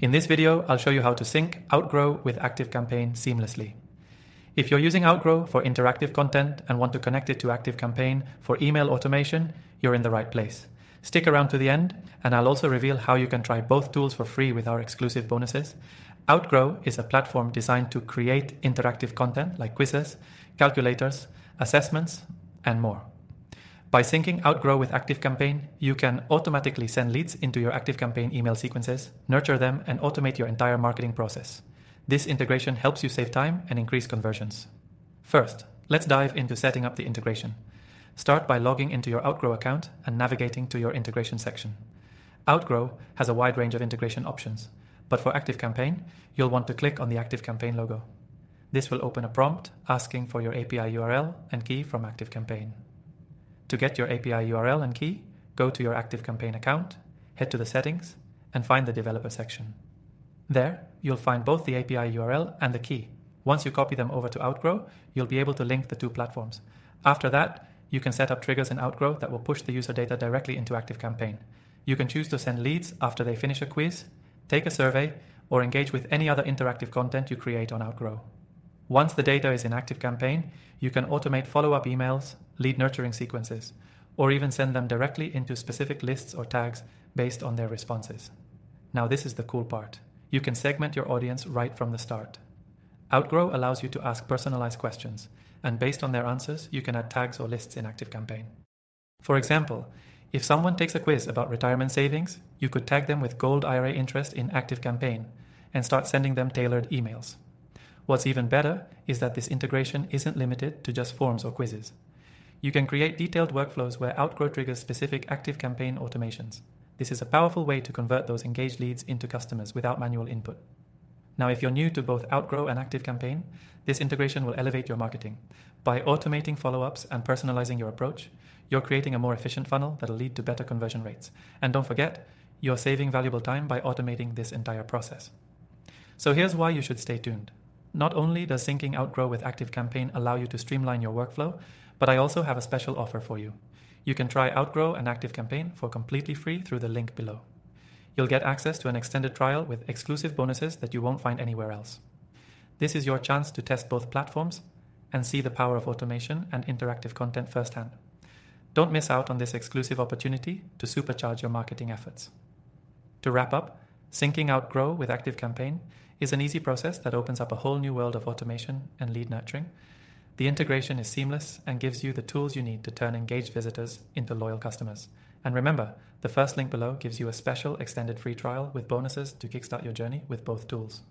In this video, I'll show you how to sync Outgrow with ActiveCampaign seamlessly. If you're using Outgrow for interactive content and want to connect it to ActiveCampaign for email automation, you're in the right place. Stick around to the end, and I'll also reveal how you can try both tools for free with our exclusive bonuses. Outgrow is a platform designed to create interactive content like quizzes, calculators, assessments, and more. By syncing Outgrow with ActiveCampaign, you can automatically send leads into your ActiveCampaign email sequences, nurture them, and automate your entire marketing process. This integration helps you save time and increase conversions. First, let's dive into setting up the integration. Start by logging into your Outgrow account and navigating to your integration section. Outgrow has a wide range of integration options, but for ActiveCampaign, you'll want to click on the ActiveCampaign logo. This will open a prompt asking for your API URL and key from ActiveCampaign. To get your API URL and key, go to your ActiveCampaign account, head to the settings, and find the developer section. There, you'll find both the API URL and the key. Once you copy them over to Outgrow, you'll be able to link the two platforms. After that, you can set up triggers in Outgrow that will push the user data directly into ActiveCampaign. You can choose to send leads after they finish a quiz, take a survey, or engage with any other interactive content you create on Outgrow. Once the data is in ActiveCampaign, you can automate follow-up emails, lead nurturing sequences, or even send them directly into specific lists or tags based on their responses. Now this is the cool part. You can segment your audience right from the start. Outgrow allows you to ask personalized questions, and based on their answers, you can add tags or lists in ActiveCampaign. For example, if someone takes a quiz about retirement savings, you could tag them with Gold IRA interest in ActiveCampaign and start sending them tailored emails. What's even better is that this integration isn't limited to just forms or quizzes. You can create detailed workflows where Outgrow triggers specific ActiveCampaign automations. This is a powerful way to convert those engaged leads into customers without manual input. Now, if you're new to both Outgrow and ActiveCampaign, this integration will elevate your marketing. By automating follow-ups and personalizing your approach, you're creating a more efficient funnel that'll lead to better conversion rates. And don't forget, you're saving valuable time by automating this entire process. So here's why you should stay tuned. Not only does syncing Outgrow with ActiveCampaign allow you to streamline your workflow, but I also have a special offer for you. You can try Outgrow and ActiveCampaign for completely free through the link below. You'll get access to an extended trial with exclusive bonuses that you won't find anywhere else. This is your chance to test both platforms and see the power of automation and interactive content firsthand. Don't miss out on this exclusive opportunity to supercharge your marketing efforts. To wrap up, syncing Outgrow with ActiveCampaign is an easy process that opens up a whole new world of automation and lead nurturing. The integration is seamless and gives you the tools you need to turn engaged visitors into loyal customers. And remember, the first link below gives you a special extended free trial with bonuses to kickstart your journey with both tools.